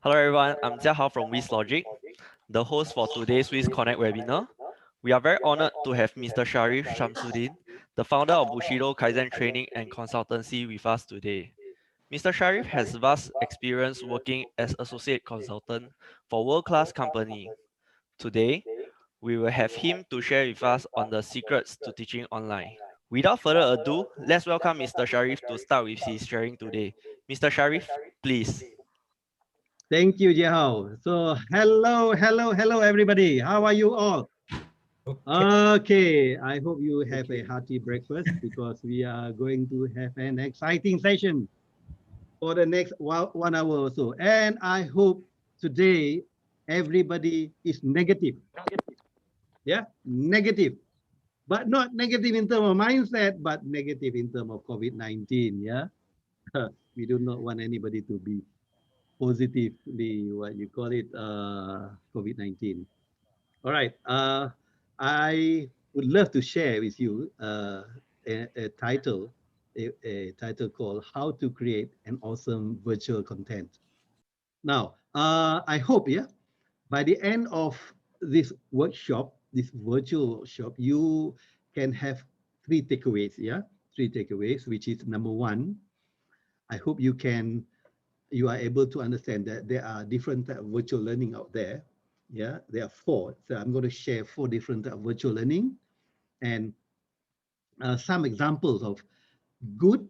Hello everyone, I'm Jiahao from WizLogic, the host for today's WizConnect webinar. We are very honored to have Mr. Sharif Shamsudin, the founder of Bushido Kaizen Training and Consultancy with us today. Mr. Sharif has vast experience working as associate consultant for world-class company. Today, we will have him to share with us on the secrets to teaching online. Without further ado, let's welcome Mr. Sharif to start with his sharing today. Mr. Sharif, please. Thank you, Jehao. So, hello, everybody. How are you all? Okay, I hope you have a hearty breakfast because we are going to have an exciting session for the next 1 hour or so. And I hope today everybody is negative. Yeah, negative. But not negative in terms of mindset, but negative in terms of COVID-19. Yeah, we do not want anybody to be positively, what you call it, COVID-19. All right. I would love to share with you a title, a title called "How to Create an Awesome Virtual Content." Now, I hope, yeah, by the end of this workshop, this virtual workshop, you can have 3 takeaways. Yeah, 3 takeaways, which is number 1. I hope you are able to understand that there are different types of virtual learning out there. Yeah, there are 4. So I'm going to share 4 different types of virtual learning and some examples of good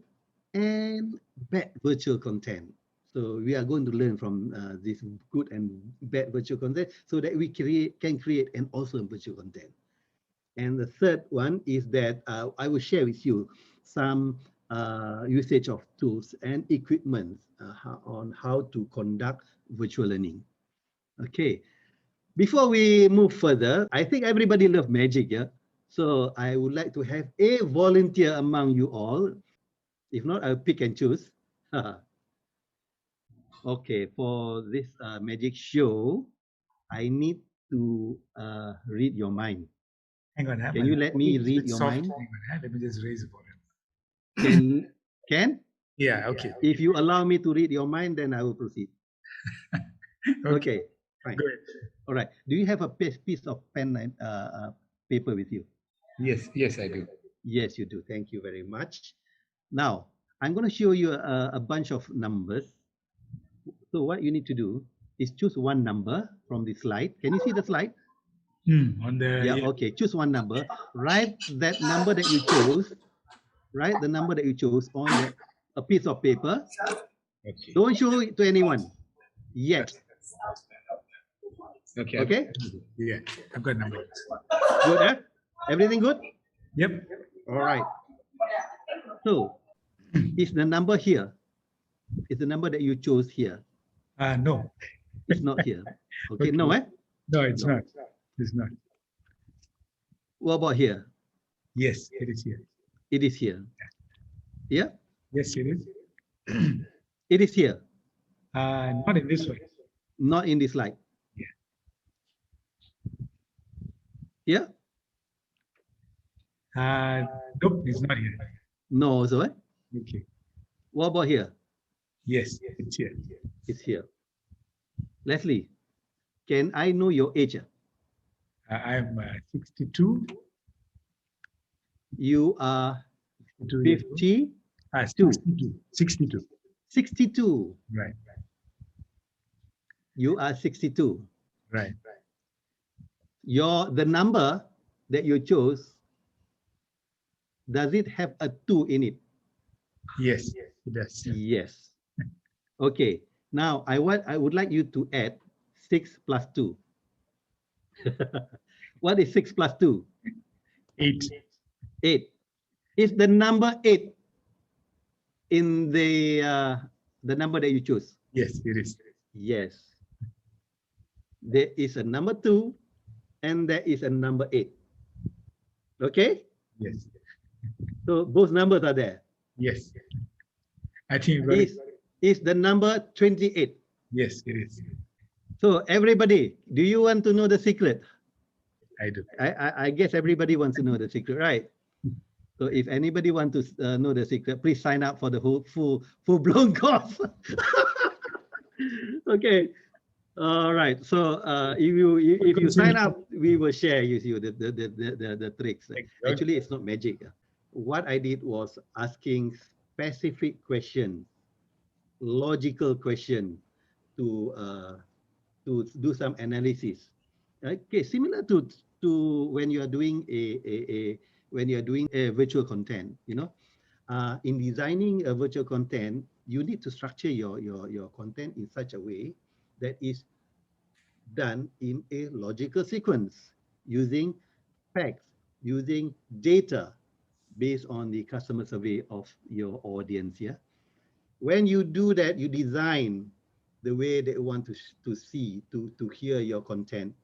and bad virtual content. So we are going to learn from this good and bad virtual content so that we can create an awesome virtual content. And the third one is that I will share with you some usage of tools and equipment on how to conduct virtual learning. Okay, before we move further, I think everybody loves magic, yeah? So I would like to have a volunteer among you all. If not, I'll pick and choose. Okay, for this magic show, I need to read your mind. Hang on. Can you let me read your mind? Hang on, let me just raise the volume. Can? Yeah, okay. If you allow me to read your mind, then I will proceed. Okay, fine. Good. All right. Do you have a piece of pen and paper with you? Yes, I do. Yes, you do. Thank you very much. Now, I'm going to show you a bunch of numbers. So what you need to do is choose one number from the slide. Can you see the slide? On the Yeah, okay. Choose one number. Write that number that you chose. Write the number that you chose on a piece of paper. Okay. Don't show it to anyone yet. Okay. Okay? Yeah, I've got numbers. Good, eh? Everything good? Yep. All right. So, is the number here? Is the number that you chose here? No. It's not here. Okay, Okay. no, eh? No, it's not. It's not. What about here? Yes, it is here. It is here. Yeah? Yes, it is. It is here. Not in this way. Not in this slide. Yeah? Nope, it's not here. No, also, eh? Okay. What about here? Yes, it's here. It's here. Leslie, can I know your age? I'm 62. You are 52. 52. 62. 62. Right. You are 62. Right. The number that you chose, does it have a 2 in it? Yes, it does. Yes. Okay. Now I would like you to add 6 plus 2. What is 6 plus 2? 8. 8. Is the number 8 in the number that you choose? Yes, it is. Yes. There is a number 2 and there is a number 8. Okay? Yes. So both numbers are there. Yes. I think is the number 28. Yes, it is. So everybody, do you want to know the secret? I do. I guess everybody wants to know the secret, right? So if anybody wants to know the secret, please sign up for the whole full-blown course. Okay. All right. So if you sign up, we will share with you the tricks. Actually, it's not magic. What I did was asking specific questions, logical question to do some analysis. Okay, similar to when you are doing when you are doing a virtual content. In designing a virtual content, you need to structure your content in such a way that is done in a logical sequence using facts, using data based on the customer survey of your audience. Yeah. When you do that, you design the way they want to see, to hear your content.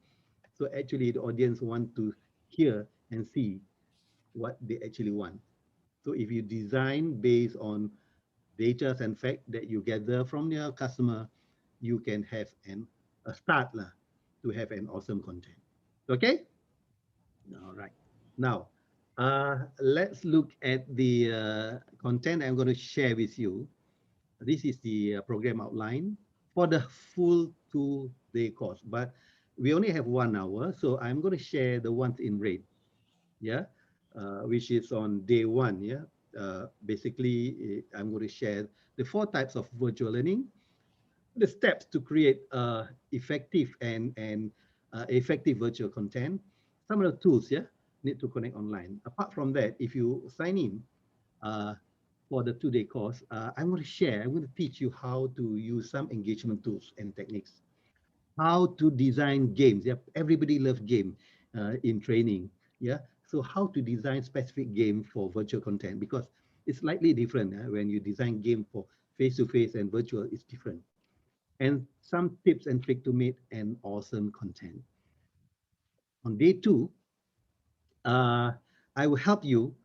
So actually the audience want to hear and see what they actually want. So if you design based on data and fact that you gather from your customer, you can have a start lah, to have an awesome content. Okay? All right. Now, let's look at the content I'm going to share with you. This is the program outline for the full 2-day course, but we only have 1 hour, so I'm going to share the ones in red, yeah, which is on day 1, yeah. Basically, I'm going to share the 4 types of virtual learning, the steps to create effective and effective virtual content, some of the tools, yeah, need to connect online. Apart from that, if you sign in uh, for the 2-day course, I'm going to share, I'm going to teach you how to use some engagement tools and techniques, how to design games. Yeah, everybody loves game in training. Yeah, so how to design specific game for virtual content, because it's slightly different when you design game for face-to-face and virtual, it's different. And some tips and tricks to make an awesome content. On day 2, I will help you.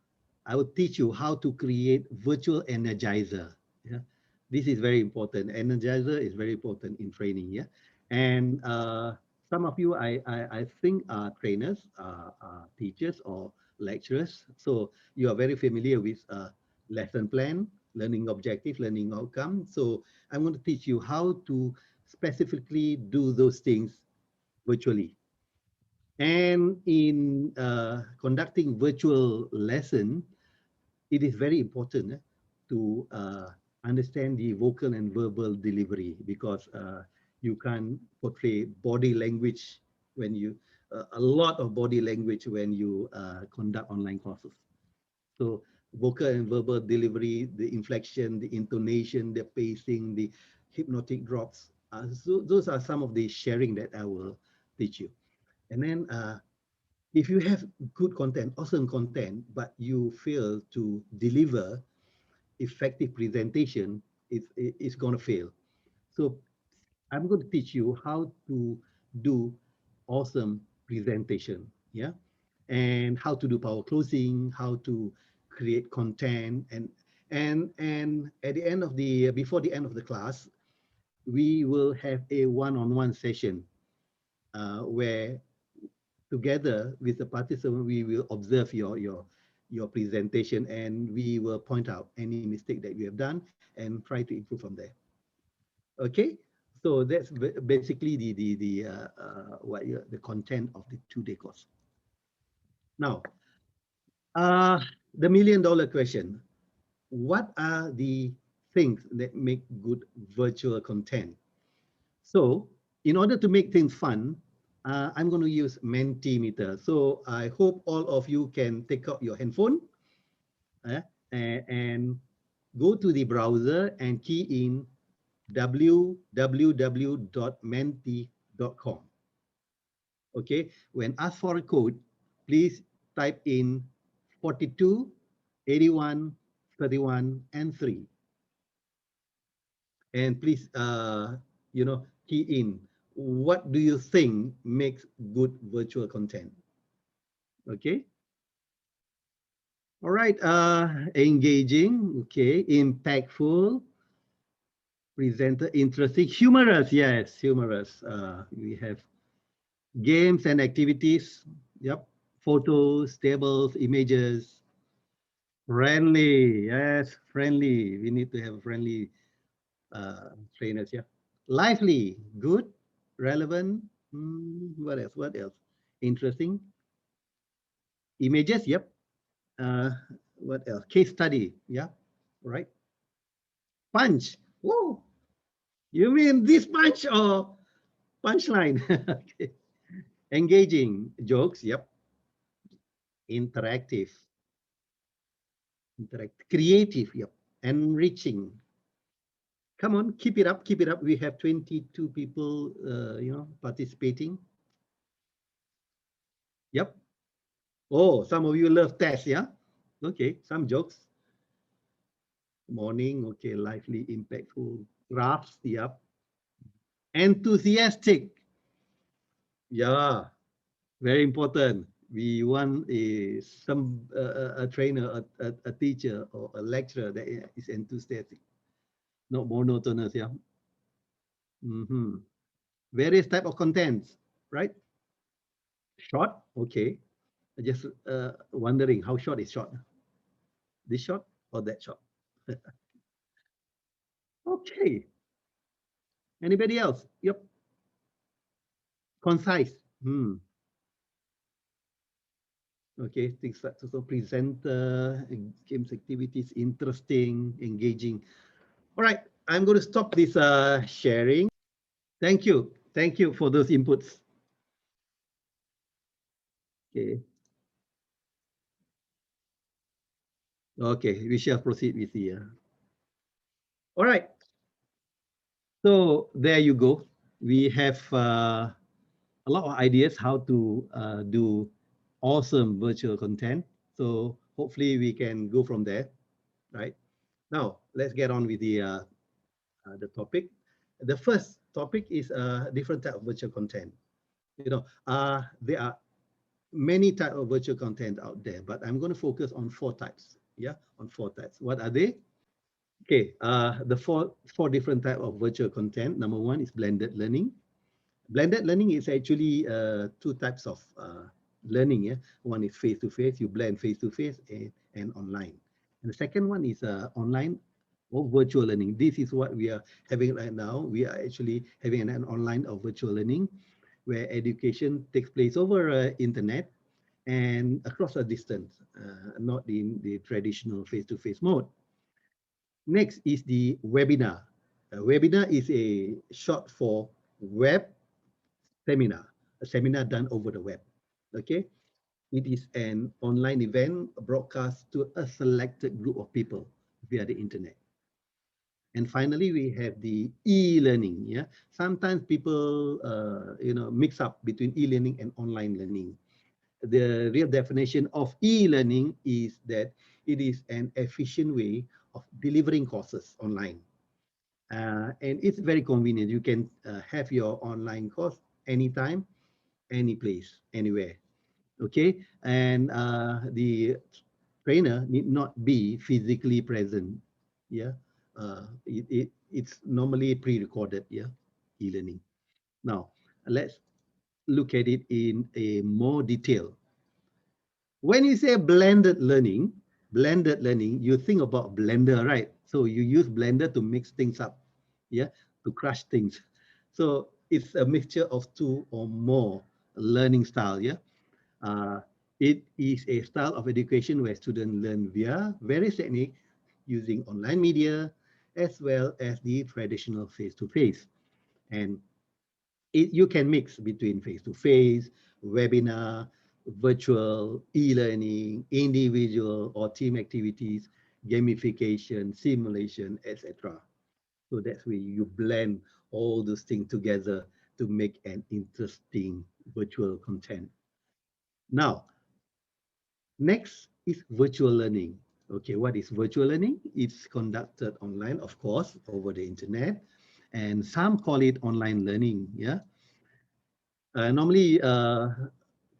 I will teach you how to create virtual energizer. Yeah, this is very important. Energizer is very important in training. Yeah, and some of you, I think, are trainers, teachers, or lecturers. So you are very familiar with lesson plan, learning objective, learning outcome. So I'm going to teach you how to specifically do those things virtually. And in conducting virtual lesson, it is very important to understand the vocal and verbal delivery, because you can portray body language when you, a lot of body language when you conduct online courses. So vocal and verbal delivery, the inflection, the intonation, the pacing, the hypnotic drops. So those are some of the sharing that I will teach you. And then if you have good content, awesome content, but you fail to deliver effective presentation, it's going to fail. So I'm going to teach you how to do awesome presentation, yeah, and how to do power closing, how to create content, and at the end of the before the end of the class, we will have a one-on-one session where together with the participant, we will observe your presentation, and we will point out any mistake that you have done and try to improve from there. Okay, so that's basically the content of the 2-day course. Now, the $1,000,000 question: what are the things that make good virtual content? So in order to make things fun, I'm going to use Mentimeter. So I hope all of you can take out your handphone and go to the browser and key in www.menti.com. Okay, when asked for a code, please type in 42, 81, 31, and 3. And please, key in, what do you think makes good virtual content? Okay. All right. Engaging. Okay. Impactful. Presenter interesting. Humorous. Yes, humorous. We have games and activities. Yep. Photos, tables, images. Friendly. Yes, friendly. We need to have friendly trainers. Yeah. lively, good, relevant. What else? What else? Interesting. Images, yep. Uh, what else? Case study, yeah, right. Punch. Whoa, you mean this punch or punchline? Okay. Engaging, jokes, yep. Interactive, creative, yep. Enriching. Come on, keep it up, keep it up. We have 22 people, participating. Yep. Oh, some of you love tests, yeah? Okay, some jokes. Morning, okay, lively, impactful. Crafts, yep. Enthusiastic, yeah, very important. We want a trainer, a teacher, or a lecturer that is enthusiastic, not monotonous, yeah. Various type of contents, right? Short, okay. Just wondering how short is short. This short or that short? Okay. Anybody else? Yep. Concise. Okay. Things like also presenter, games activities, interesting, engaging. All right. I'm going to stop this sharing. Thank you. Thank you for those inputs. Okay. Okay. We shall proceed with the. All right. So there you go. We have a lot of ideas how to do awesome virtual content. So hopefully we can go from there, right? Now let's get on with the topic. The first topic is a different type of virtual content. There are many types of virtual content out there, but I'm going to focus on 4 types. Yeah, on 4 types. What are they? Okay, the four different type of virtual content. Number one is blended learning. Blended learning is actually 2 types of learning. Yeah, one is face-to-face. You blend face-to-face and online. And the second one is online or virtual learning. This is what we are having right now. We are actually having an online or virtual learning where education takes place over internet and across a distance, not in the traditional face-to-face mode. Next is the webinar. A webinar is a short for web seminar, a seminar done over the web. Okay, it is an online event broadcast to a selected group of people via the internet. And finally, we have the e-learning. Yeah, sometimes people mix up between e-learning and online learning. The real definition of e-learning is that it is an efficient way of delivering courses online. And it's very convenient. You can have your online course anytime, any place, anywhere. Okay, and the trainer need not be physically present. Yeah, it's normally pre-recorded. Yeah, e-learning. Now let's look at it in a more detail. When you say blended learning, you think about blender, right? So you use blender to mix things up, yeah, to crush things. So it's a mixture of 2 or more learning style, yeah. Uh, it is a style of education where students learn via various techniques using online media as well as the traditional face-to-face. And you can mix between face-to-face, webinar, virtual, e-learning, individual or team activities, gamification, simulation, etc. So that's where you blend all those things together to make an interesting virtual content. Now, next is virtual learning. Okay, what is virtual learning? It's conducted online, of course, over the internet, and some call it online learning. Yeah. Normally,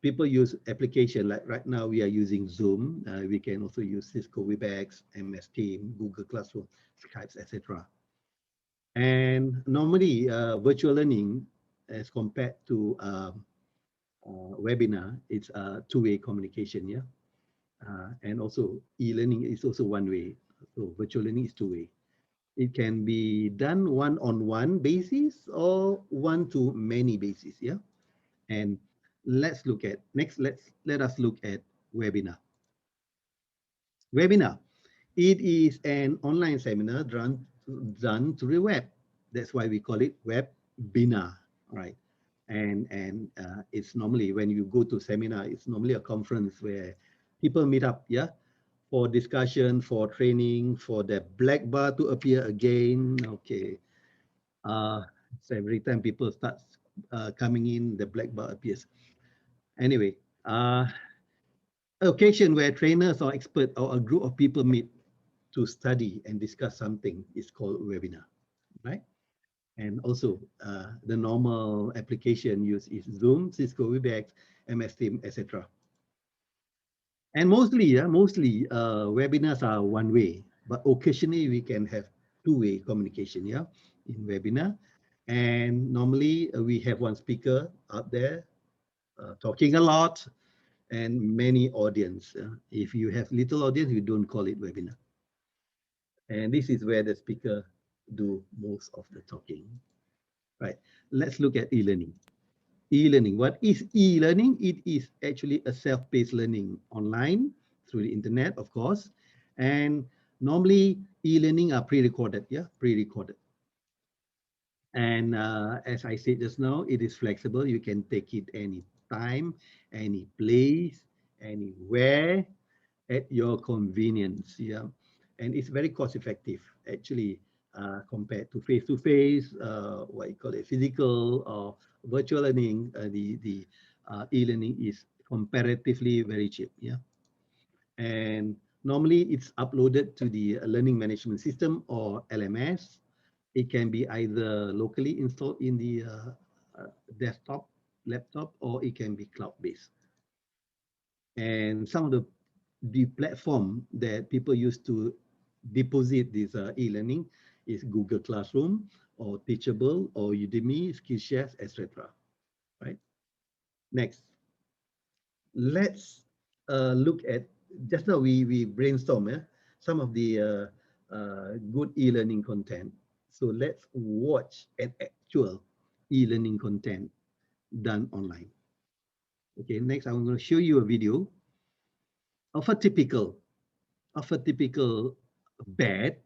people use application like right now we are using Zoom. We can also use Cisco Webex, MS Team, Google Classroom, Skype, etc. And normally, virtual learning, as compared to webinar, it's a two-way communication. Yeah. And also e-learning is also one way. So virtual learning is two-way. It can be done one-on-one basis or one-to-many basis. Yeah. And let's look at next. Let us look at webinar. Webinar. It is an online seminar done through the web. That's why we call it webinar. All right. And it's normally when you go to seminar, it's normally a conference where people meet up, yeah, for discussion, for training, for the black bar to appear again. Okay. So every time people start coming in, the black bar appears. Anyway, occasion where trainers or experts or a group of people meet to study and discuss something is called webinar, right? And also the normal application used is Zoom, Cisco Webex, MS Teams, etc. And mostly webinars are one way, but occasionally we can have two-way communication, yeah, in webinar. And normally we have one speaker out there talking a lot and many audience. If you have little audience, we don't call it webinar. And this is where the speaker do most of the talking. Right. Let's look at e-learning. E-learning. What is e-learning? It is actually a self-paced learning online through the internet, of course. And normally e-learning are pre-recorded. Yeah, pre-recorded. And as I said just now, it is flexible. You can take it any time, any place, anywhere at your convenience. Yeah, and it's very cost effective actually compared to face-to-face, what you call it, physical or virtual learning. The e-learning is comparatively very cheap. Yeah, and normally it's uploaded to the learning management system or LMS. It can be either locally installed in the desktop, laptop, or it can be cloud-based. And some of the platform that people use to deposit this e-learning is Google Classroom or Teachable or Udemy, Skillshare, etc. Right. Next, let's look at just now we brainstorm some of the good e-learning content. So let's watch an actual e-learning content done online. Okay, next I'm going to show you a video of a typical bad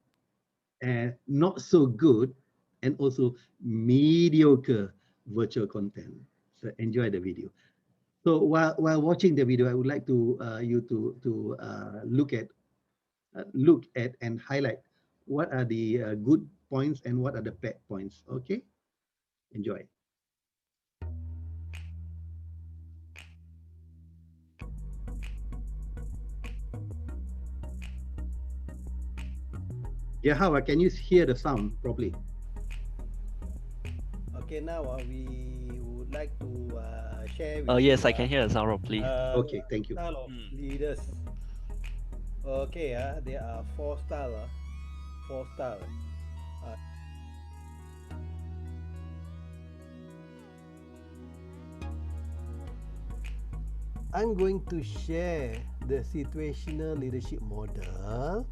and not so good and also mediocre virtual content. So enjoy the video. So while watching the video, I would like to you to look at and highlight what are the good points and what are the bad points. Okay, enjoy. Yeah, how can you hear the sound properly? Okay, now we would like to share with Yes, you, I can hear the sound properly. Okay, thank you. Style of leaders. Okay, there are four styles. Four styles. I'm going to share the situational leadership model.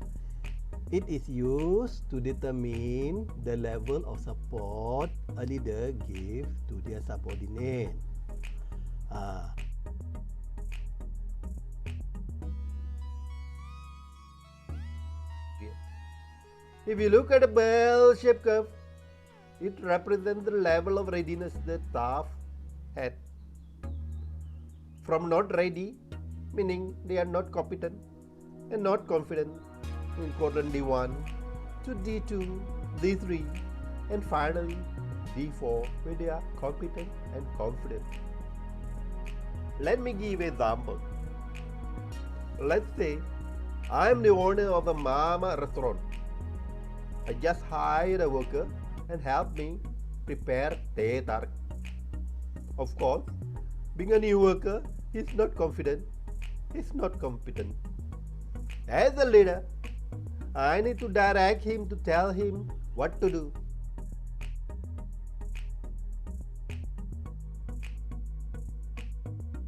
It is used to determine the level of support a leader gives to their subordinate. If you look at a bell-shaped curve, it represents the level of readiness the staff had. From not ready, meaning they are not competent and not confident, in quadrant D1 to D2, D3, and finally D4 where they are competent and confident. Let me give an example. Let's say I am the owner of a mama restaurant. I just hired a worker and help me prepare teh tarik. Of course, being a new worker, he's not confident, he's not competent. As a leader, I need to direct him to tell him what to do.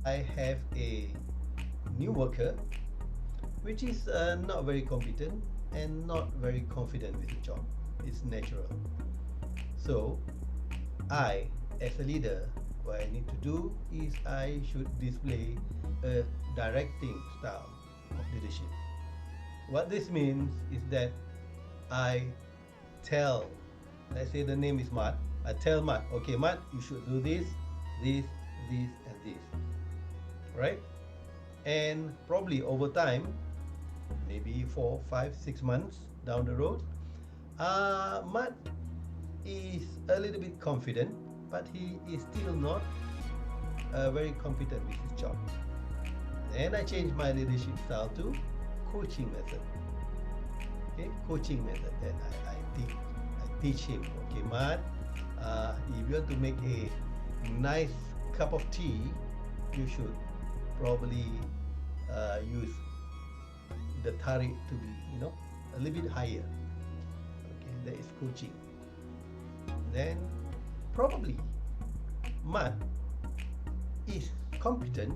I have a new worker which is not very competent and not very confident with the job. It's natural. So I, as a leader, what I need to do is I should display a directing style of leadership. What this means is that I tell, let's say the name is Matt, I tell Matt, okay, Matt, you should do this, this, this, and this, right? And probably over time, maybe 4, 5, 6 months down the road, Matt is a little bit confident, but he is still not very competent with his job. Then I change my leadership style to coaching method. Okay, coaching method. Then I teach him. Okay, Matt, if you want to make a nice cup of tea, you should probably use the tarik to be, a little bit higher. Okay, that is coaching. Then probably Matt is competent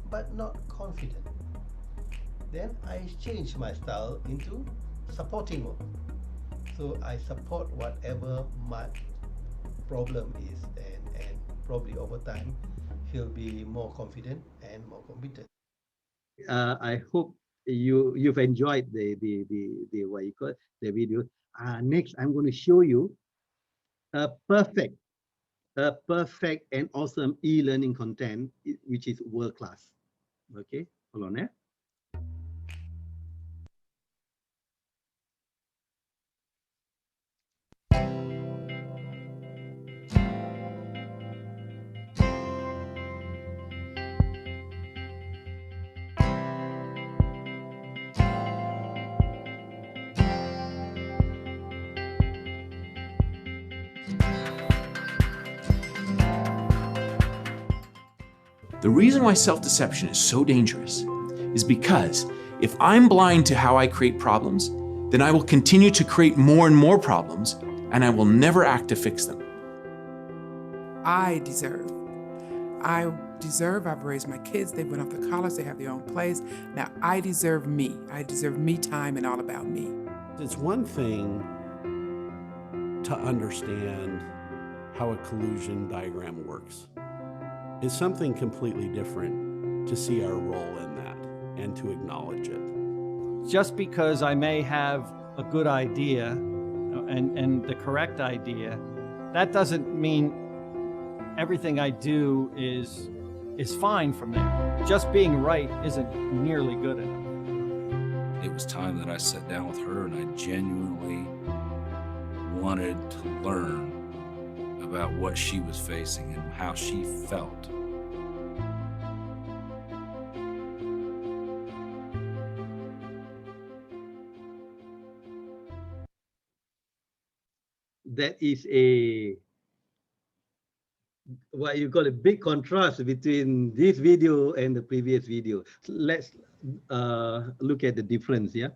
but not confident. Then I change my style into supporting mode. So I support whatever Matt problem is, and probably over time he'll be more confident and more competent. I hope you've enjoyed the what you call the video. Next, I'm going to show you a perfect and awesome e-learning content which is world class. Okay, hold on. The reason why self-deception is so dangerous is because if I'm blind to how I create problems, then I will continue to create more and more problems, and I will never act to fix them. I deserve. I've raised my kids, they went off to college, they have their own place. Now I deserve me. I deserve me time and all about me. It's one thing to understand how a collusion diagram works. It's something completely different to see our role in that and to acknowledge it. Just because I may have a good idea and the correct idea, that doesn't mean everything I do is fine from there. Just being right isn't nearly good enough. It was time that I sat down with her and I genuinely wanted to learn about what she was facing and how she felt. That is what you call a big contrast between this video and the previous video. Let's look at the difference. Yeah,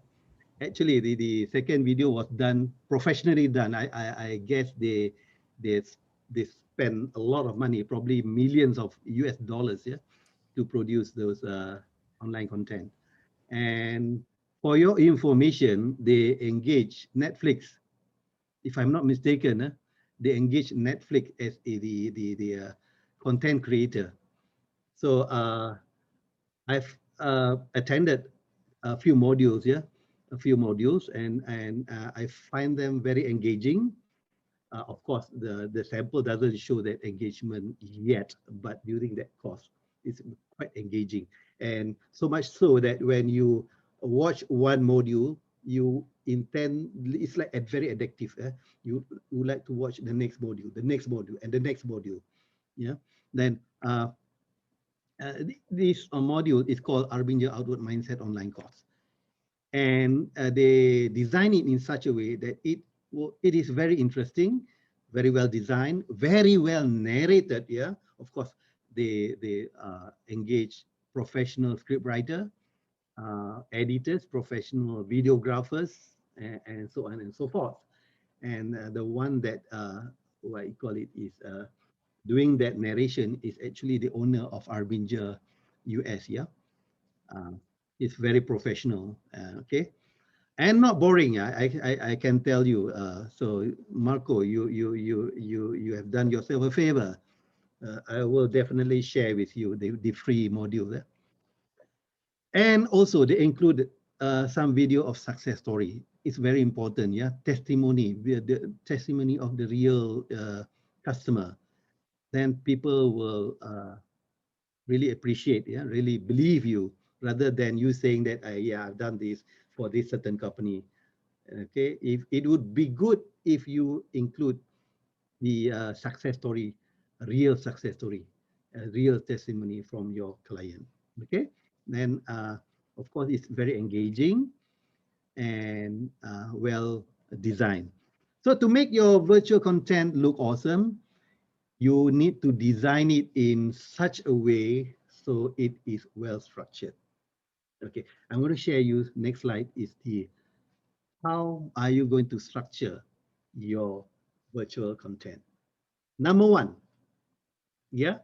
actually the second video was done professionally done. I guess they spend a lot of money, probably millions of US dollars, yeah, to produce those online content. And for your information, they engage Netflix. If I'm not mistaken, they engage Netflix as the content creator. So I've attended a few modules, yeah, and I find them very engaging. Of course, the sample doesn't show that engagement yet, but during that course, it's quite engaging. And so much so that when you watch one module, you intend, it's like very addictive. You would like to watch the next module, and the next module. Yeah. Then this module is called Arbinger Outward Mindset Online Course. And they design it in such a way that it is very interesting, very well designed, very well narrated. Yeah, of course, they engage professional scriptwriter, editors, professional videographers, and so on and so forth. And the one that what you call it is doing that narration is actually the owner of Arbinger US. Yeah, it's very professional. Okay. and not boring. I can tell you. So Marco, you have done yourself a favor. I will definitely share with you the free module there. And also they include some video of success story. It's very important, yeah. Testimony, the testimony of the real customer. Then people will really appreciate, yeah, really believe you, rather than you saying that, yeah, I've done this for this certain company. Okay, if it would be good if you include the success story, a real success story, a real testimony from your client. Okay, then of course it's very engaging and well designed. So to make your virtual content look awesome, you need to design it in such a way so it is well structured. Okay, I'm going to share you, next slide is the, how are you going to structure your virtual content? Number one, yeah,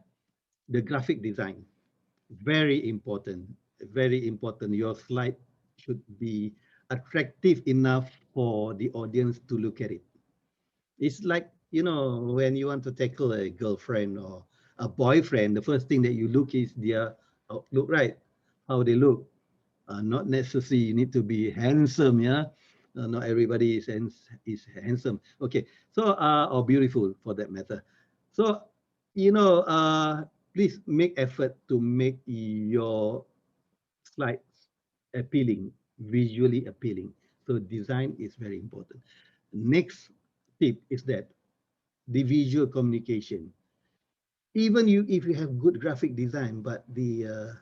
the graphic design. Very important, very important. Your slide should be attractive enough for the audience to look at it. It's like, you know, when you want to tackle a girlfriend or a boyfriend, the first thing that you look is their outlook, right? How they look. Not necessarily you need to be handsome, yeah. Not everybody is handsome. Okay, so or beautiful for that matter. So, you know, please make effort to make your slides appealing, visually appealing. So design is very important. Next tip is that the visual communication. Even you, if you have good graphic design, but the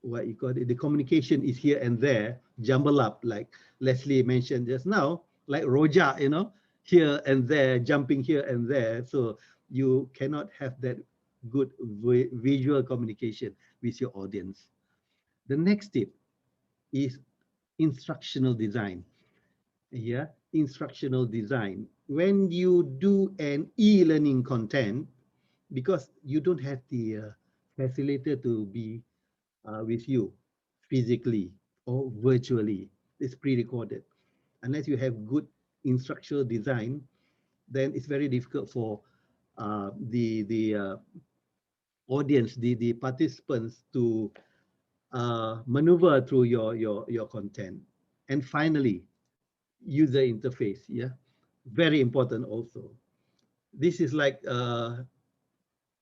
what you call it, the communication is here and there, jumble up, like Leslie mentioned just now, like Roja, you know, here and there, jumping here and there. So you cannot have that good visual communication with your audience. The next tip is instructional design. Yeah, instructional design. When you do an e-learning content, because you don't have the facilitator to be with you physically or virtually, it's pre-recorded. Unless you have good instructional design, then it's very difficult for the audience, the participants to maneuver through your content. And finally, user interface. Yeah, very important also. This is like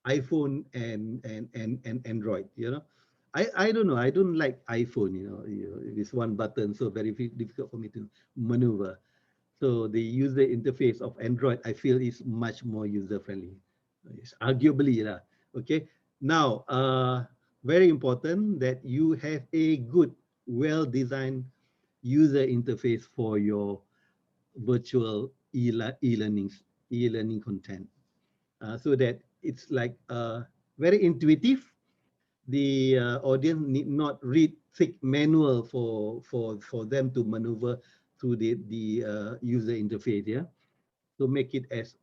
iPhone and Android, you know. I don't know. I don't like iPhone, you know, this one button, so very difficult for me to maneuver. So the user interface of Android, I feel, is much more user friendly. It's arguably, okay. Now, very important that you have a good, well-designed user interface for your virtual e-learning content, so that it's like very intuitive. The audience need not read thick manual for them to maneuver through the user interface. Yeah, so make it as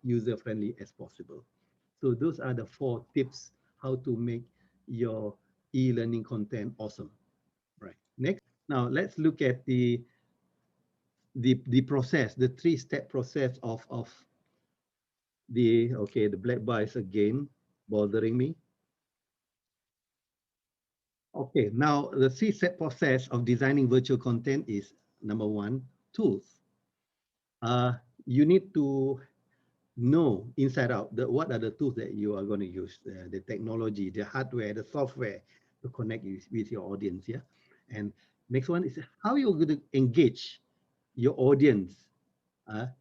user friendly as possible. So those are the 4 tips how to make your e-learning content awesome. Right. Next, now let's look at the process, the 3-step process of the, okay, the black bar is again bothering me. Okay, now the 3-step process of designing virtual content is, number 1, tools. You need to know inside out what are the tools that you are going to use, the technology, the hardware, the software to connect with your audience. Yeah, and next one is how you're going to engage your audience.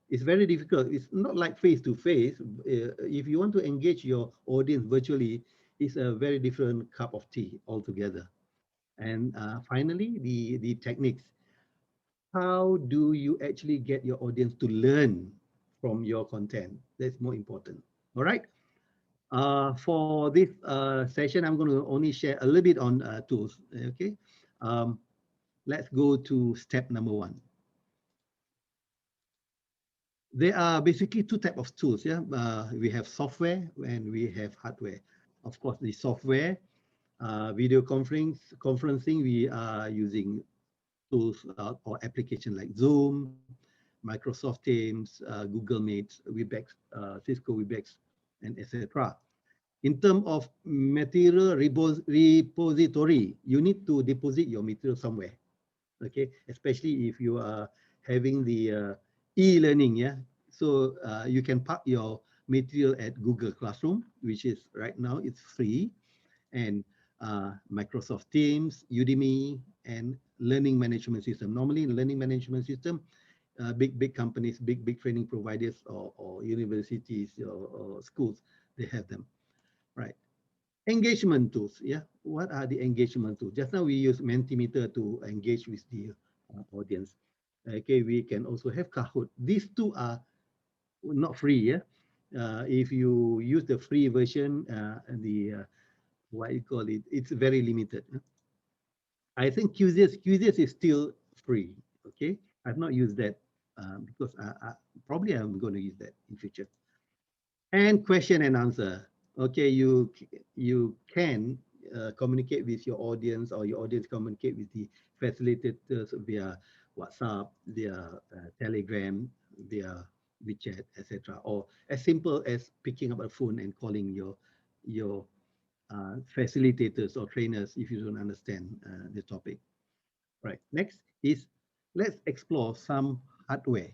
It's very difficult. It's not like face to face. If you want to engage your audience virtually, it's a very different cup of tea altogether. And finally, the techniques. How do you actually get your audience to learn from your content? That's more important. All right. For this session, I'm going to only share a little bit on tools. Okay. Let's go to step number 1. There are basically 2 types of tools. Yeah, we have software and we have hardware. Of course, the software, video conferencing, we are using tools or application like Zoom, Microsoft Teams, Google Meets, Webex, Cisco Webex, and etc. In terms of material repository, you need to deposit your material somewhere. Okay, especially if you are having the e-learning, yeah. So you can park your material at Google Classroom, which is right now it's free, and Microsoft Teams, Udemy, and learning management system. Normally, in learning management system, big companies, big training providers, or universities or schools, they have them, right? Engagement tools, yeah. What are the engagement tools? Just now we use Mentimeter to engage with the audience. Okay, we can also have Kahoot. These two are not free, yeah. If you use the free version, what you call it, it's very limited. I think QZS is still free. Okay, I've not used that because probably I'm going to use that in future. And question and answer. Okay, you can communicate with your audience, or your audience communicate with the facilitators via WhatsApp, via Telegram, via WeChat, etc. Or as simple as picking up a phone and calling your facilitators or trainers if you don't understand the topic. Right. Next is, let's explore some hardware.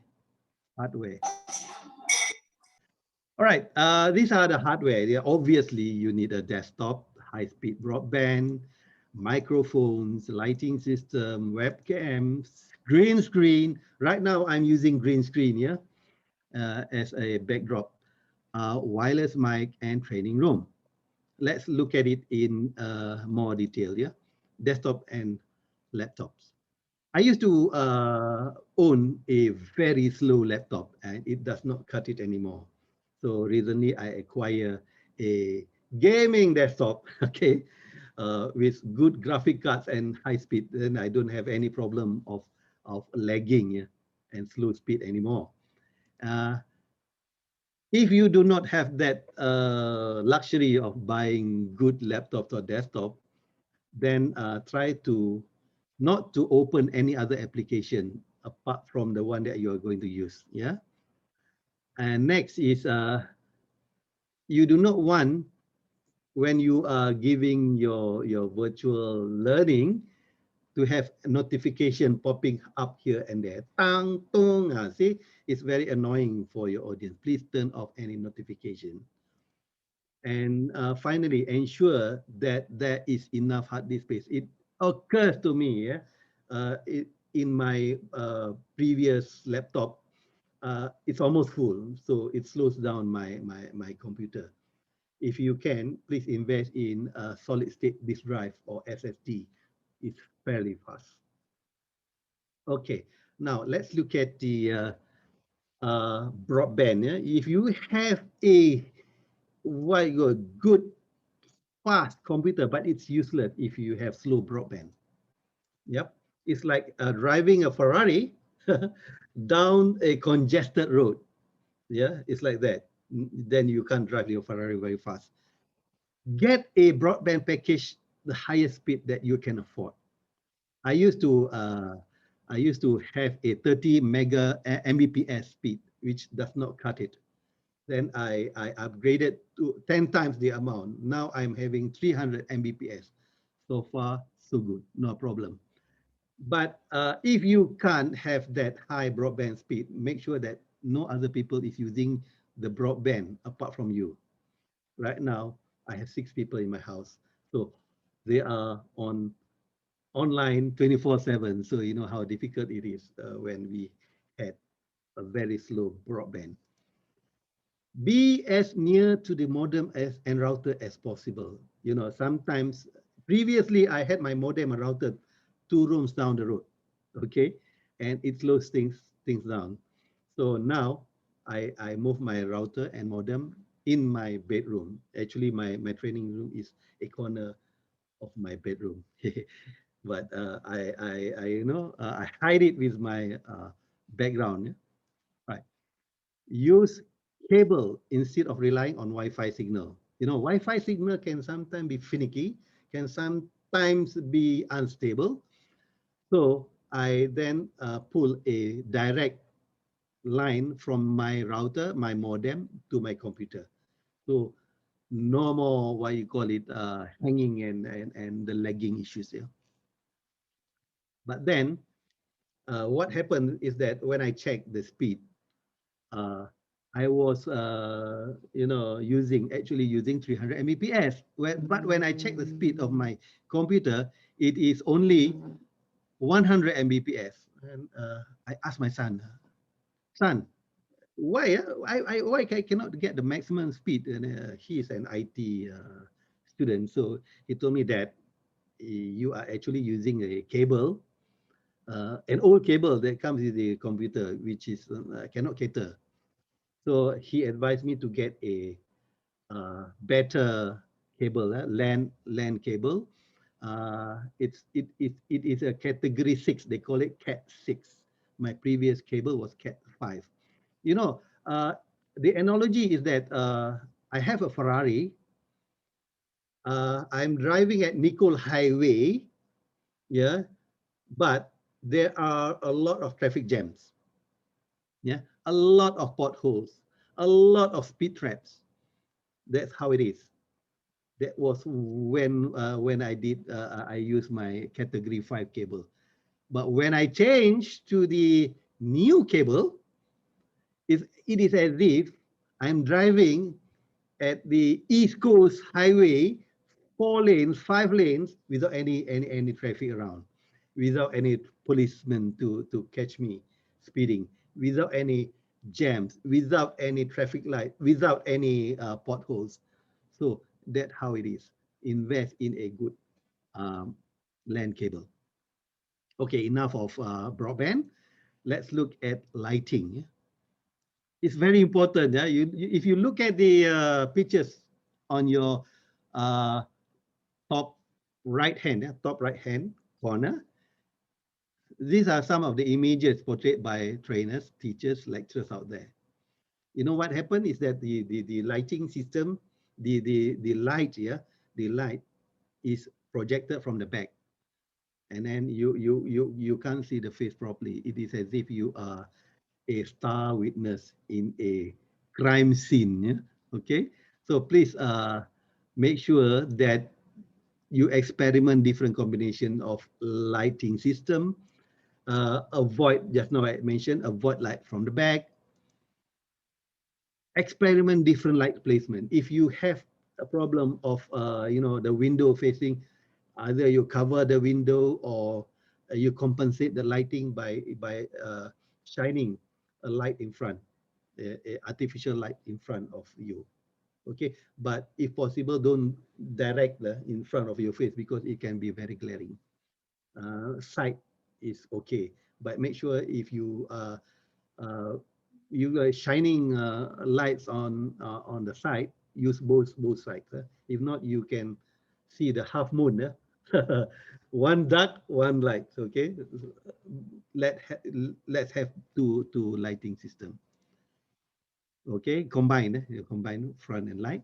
All right, these are the hardware. Yeah, obviously, you need a desktop, high-speed broadband, microphones, lighting system, webcams, green screen. Right now, I'm using green screen, yeah, as a backdrop, wireless mic, and training room. Let's look at it in more detail, yeah. Desktop and laptops. I used to own a very slow laptop, and it does not cut it anymore. So recently I acquired a gaming desktop, okay, with good graphic cards and high speed. Then I don't have any problem of lagging, yeah, and slow speed anymore. If you do not have that luxury of buying good laptops or desktop, then try to not to open any other application apart from the one that you are going to use. Yeah. And next is you do not want, when you are giving your virtual learning, to have notification popping up here and there. Tang, tong, see, it's very annoying for your audience. Please turn off any notification. And finally, ensure that there is enough hard disk space. It occurs to me, yeah, in my previous laptop, it's almost full, so it slows down my computer. If you can, please invest in a solid state disk drive or SSD. It's fairly fast. Okay, now let's look at the broadband. Yeah? If you have a good fast computer, but it's useless if you have slow broadband. Yep, it's like driving a Ferrari down a congested road. Yeah, it's like that. Then you can't drive your Ferrari very fast. Get a broadband package, the highest speed that you can afford. I used to have a 30 mega Mbps speed, which does not cut it. Then I upgraded to 10 times the amount. Now I'm having 300 Mbps. So far, so good, no problem. But if you can't have that high broadband speed, make sure that no other people is using the broadband apart from you. Right now, I have 6 people in my house. So they are online 24/7. So you know how difficult it is when we had a very slow broadband. Be as near to the modem and router as possible. You know, sometimes previously I had my modem and router 2 rooms down the road, okay, and it slows things down. So now I move my router and modem in my bedroom. Actually, my training room is a corner of my bedroom, but I you know I hide it with my background. Yeah? Right. Use cable instead of relying on Wi-Fi signal. You know, Wi-Fi signal can sometimes be finicky, can sometimes be unstable. So I then pull a direct line from my router, my modem, to my computer. So no more what you call it hanging and the lagging issues here. But then what happened is that when I checked the speed, uh, I was actually using 300 Mbps. But when I check the speed of my computer, it is only 100 Mbps. And I asked my son, why why I cannot get the maximum speed? And he's an IT student, so he told me that you are actually using a cable, an old cable that comes with the computer, which is cannot cater. So he advised me to get a better cable, LAN cable. It is a category 6. They call it Cat 6. My previous cable was Cat 5. You know, the analogy is that I have a Ferrari. I'm driving at Nicole Highway, yeah, but there are a lot of traffic jams, yeah, a lot of potholes, a lot of speed traps. That's how it is. That was when I used my category 5 cable. But when I changed to the new cable, it is as if I'm driving at the East Coast Highway, 4 lanes, 5 lanes, without any traffic around, without any policemen to catch me speeding, without any jams, without any traffic light, without any potholes. So that's how it is. Invest in a good LAN cable. Okay, enough of broadband. Let's look at lighting. It's very important. Yeah? If you look at the pictures on your uh, top right hand corner, these are some of the images portrayed by trainers, teachers, lecturers out there. You know what happened is that the lighting system, the light, yeah, the light is projected from the back, and then you can't see the face properly. It is as if you are a star witness in a crime scene. Yeah? Okay, so please make sure that you experiment different combination of lighting system. Avoid, just now I mentioned, avoid light from the back. Experiment different light placement. If you have a problem of the window facing, either you cover the window or you compensate the lighting by shining a light in front, a artificial light in front of you. Okay, but if possible, don't direct in front of your face because it can be very glaring. Side is okay, but make sure if you are shining lights on the side, use both sides. If not, you can see the half moon. One dark, one light. Okay, let's have two lighting system. Okay, combine front and light.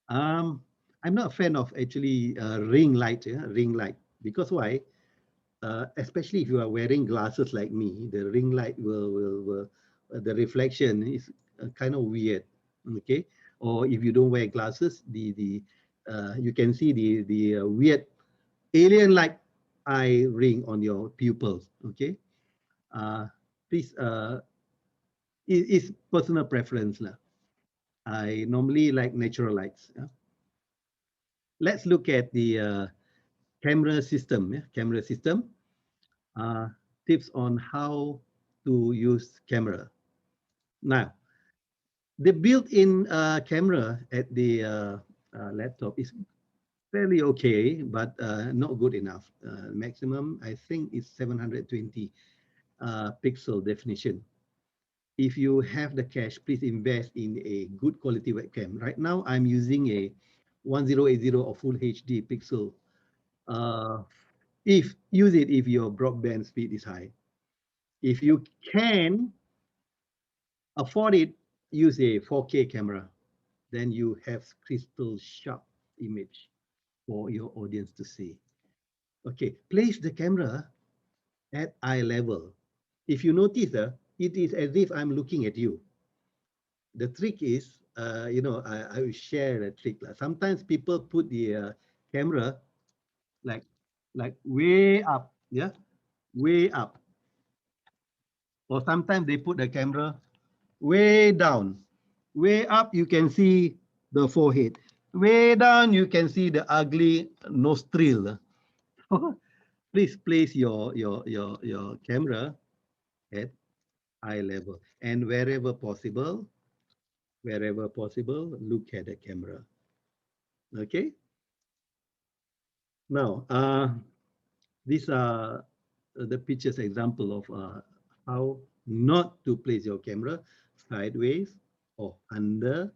I'm not a fan of actually ring light. Ring light, because why? Especially if you are wearing glasses like me, the ring light will the reflection is kind of weird. Okay, or if you don't wear glasses, you can see the weird alien like eye ring on your pupils. Okay, please, it's personal preference lah. I normally like natural lights. Yeah? Let's look at the camera system. Yeah? Camera system. Tips on how to use camera. Now, the built-in camera at the laptop is fairly okay, but not good enough. Maximum, I think, is 720 pixel definition. If you have the cash, please invest in a good quality webcam. Right now, I'm using a 1080 or full HD pixel. Use it if your broadband speed is high. If you can afford it, use a 4K camera. Then you have crystal sharp image for your audience to see. Okay, place the camera at eye level. If you notice, it is as if I'm looking at you. The trick is, I will share a trick. Sometimes people put the camera like way up, yeah, way up. Or sometimes they put the camera way down. Way up, you can see the forehead. Way down, you can see the ugly nostril. Please place your camera at eye level, and wherever possible, look at the camera. Okay. Now, these are the pictures example of how not to place your camera sideways or under.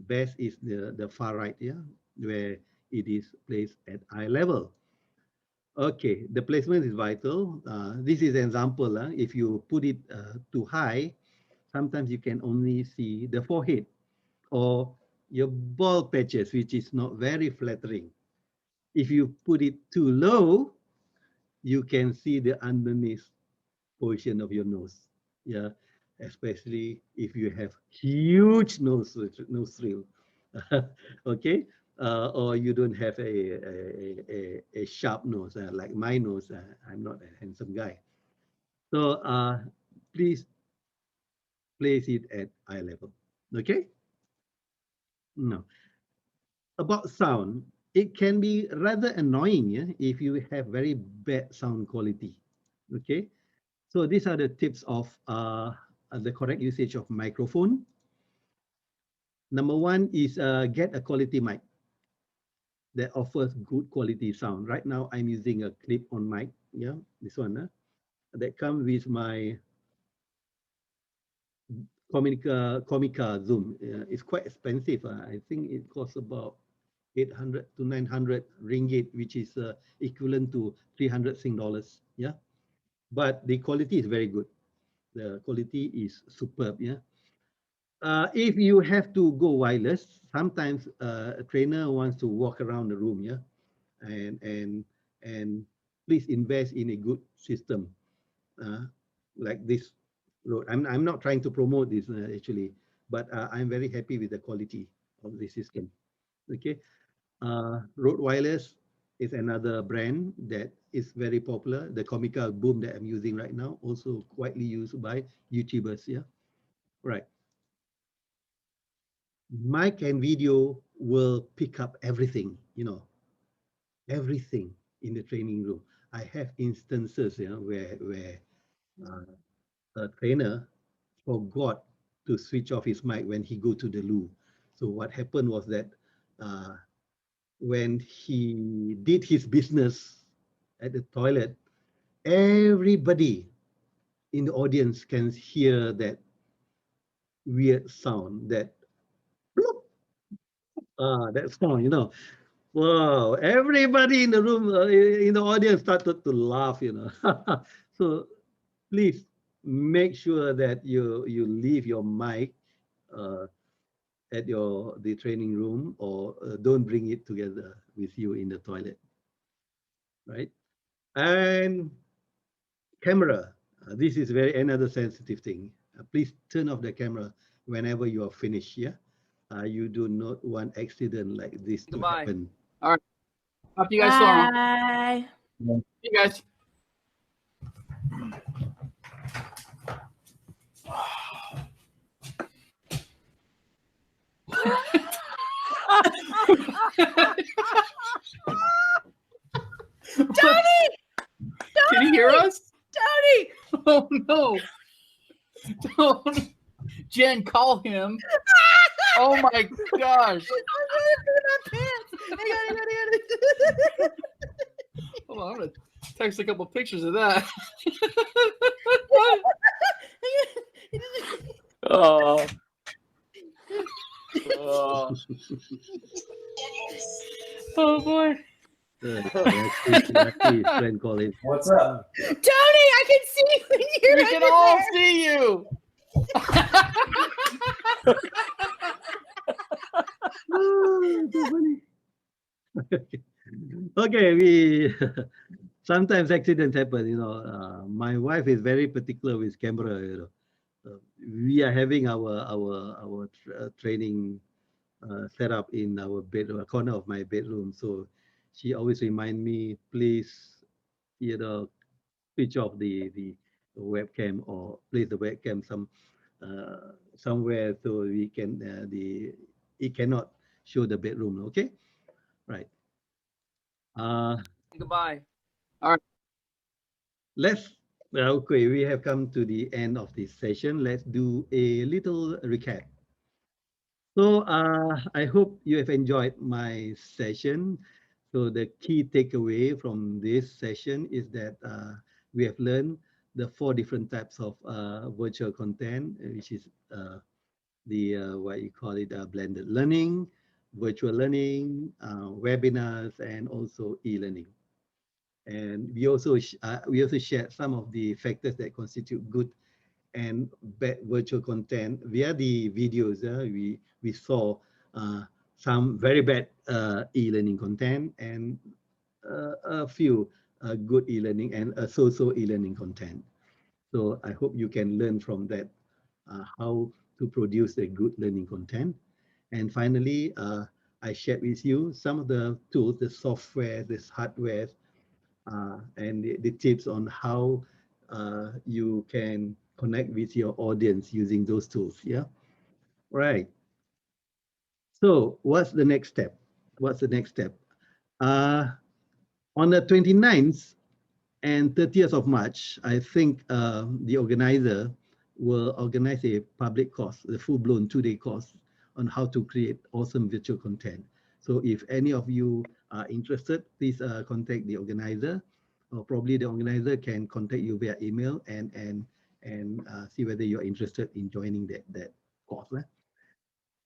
Best is the far right, yeah, where it is placed at eye level. Okay, the placement is vital. This is an example. If you put it too high, sometimes you can only see the forehead or your bald patches, which is not very flattering. If you put it too low, you can see the underneath portion of your nose. Yeah, especially if you have huge nostril. Okay, or you don't have a sharp nose like my nose. I'm not a handsome guy. So please place it at eye level. Okay. No. About sound, it can be rather annoying, yeah, if you have very bad sound quality. Okay. So these are the tips of the correct usage of microphone. Number one is get a quality mic that offers good quality sound. Right now, I'm using a clip-on mic. Yeah, this one that comes with my Comica Zoom. It's quite expensive. I think it costs about 800 to 900 ringgit, which is equivalent to 300 Sing dollars. Yeah, but the quality is very good. The quality is superb. Yeah. If you have to go wireless, sometimes a trainer wants to walk around the room, yeah, and please invest in a good system, like this Rode. I'm not trying to promote this actually, but I'm very happy with the quality of the system. Okay, Rode Wireless is another brand that is very popular. The Comica Boom that I'm using right now also widely used by YouTubers. Yeah, right. Mic and video will pick up everything, everything in the training room. I have instances, where a trainer forgot to switch off his mic when he go to the loo. So what happened was that when he did his business at the toilet, everybody in the audience can hear that weird sound, that bloop, that sound. Wow, everybody in the room, in the audience started to laugh, So please make sure that you leave your mic at the training room, or don't bring it together with you in the toilet, right? And camera, this is another sensitive thing. Please turn off the camera whenever you are finished, yeah? You do not want accident like this to happen. All right. Talk to you guys tomorrow. Bye. See you guys. Tony! Can you hear us? Tony! Oh no. Don't. Jen, call him. Oh my gosh. Hold on, I'm gonna text a couple pictures of that. Oh. Oh. Oh boy. Friend calling. What's up? Tony, I can see you when you're We can all see you. Oh, so funny. Okay, sometimes accidents happen. My wife is very particular with camera. We are having our training set up in our bedroom, a corner of my bedroom. So she always remind me, please, switch off the webcam or place the webcam somewhere so we can it cannot show the bedroom. Okay, right. Goodbye. All right. Okay, we have come to the end of this session. Let's do a little recap. So I hope you have enjoyed my session. So the key takeaway from this session is that we have learned the 4 different types of virtual content, which is the what you call it, blended learning, virtual learning, webinars, and also e-learning. And we also shared some of the factors that constitute good and bad virtual content via the videos. We saw some very bad e-learning content and a few good e-learning and so-so e-learning content. So I hope you can learn from that how to produce a good learning content. And finally, I shared with you some of the tools, the software, this hardware, and the tips on how you can connect with your audience using those tools. Yeah, right. So what's the next step? What's the next step? On the 29th and 30th of March, I think the organizer will organize a public course, the full-blown 2-day course on how to create awesome virtual content. So if any of you are interested, please contact the organizer, or probably the organizer can contact you via email and see whether you're interested in joining that course.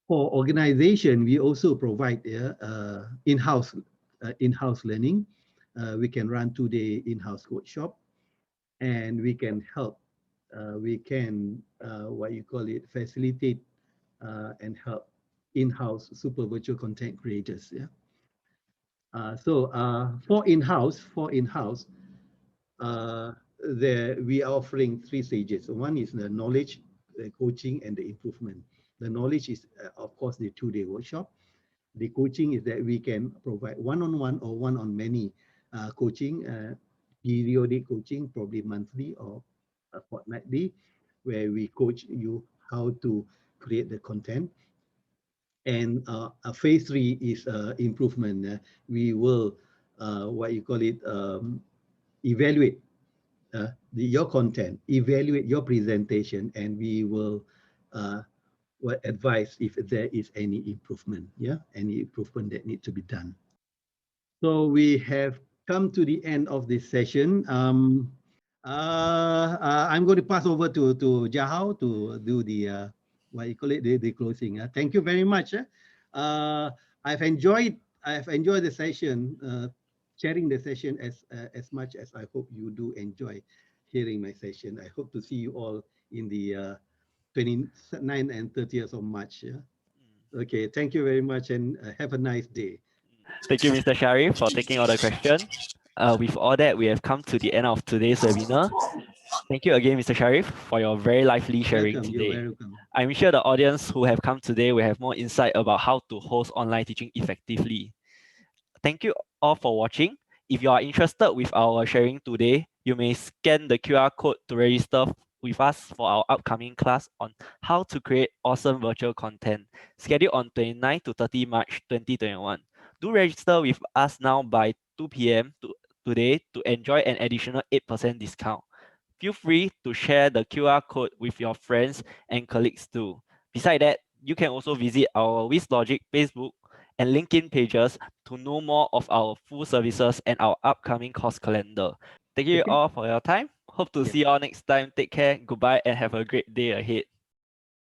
For organization, we also provide in-house learning. We can run 2-day in-house workshop, and we can help. We can what you call it, facilitate and help in-house super virtual content creators. Yeah. So for in-house, there we are offering 3 stages. One is the knowledge, the coaching, and the improvement. The knowledge is, of course, the 2-day workshop. The coaching is that we can provide one-on-one or one-on-many coaching, periodic coaching, probably monthly or fortnightly, where we coach you how to create the content. And phase 3 is improvement. We will, what you call it, evaluate your content, evaluate your presentation, and we will advise if there is any improvement, any improvement that needs to be done. So we have come to the end of this session. I'm going to pass over to Jahao to do the what you call it, the closing. Thank you very much. I've enjoyed the session, sharing the session as much as I hope you do enjoy hearing my session. I hope to see you all in the 29th and 30th of March. Okay, thank you very much and have a nice day. Thank you, Mr. Sharif, for taking all the questions. With all that, we have come to the end of today's webinar. Thank you again, Mr. Sharif, for your very lively sharing Welcome, today. you're welcome. I'm sure the audience who have come today will have more insight about how to host online teaching effectively. Thank you all for watching. If you are interested with our sharing today, you may scan the QR code to register with us for our upcoming class on how to create awesome virtual content, scheduled on 29 to 30 March 2021. Do register with us now by 2 p.m. today to enjoy an additional 8% discount. Feel free to share the QR code with your friends and colleagues too. Besides that, you can also visit our WizLogic Facebook and LinkedIn pages to know more of our full services and our upcoming course calendar. Thank you all for your time. Hope to see you all next time. Take care, goodbye, and have a great day ahead.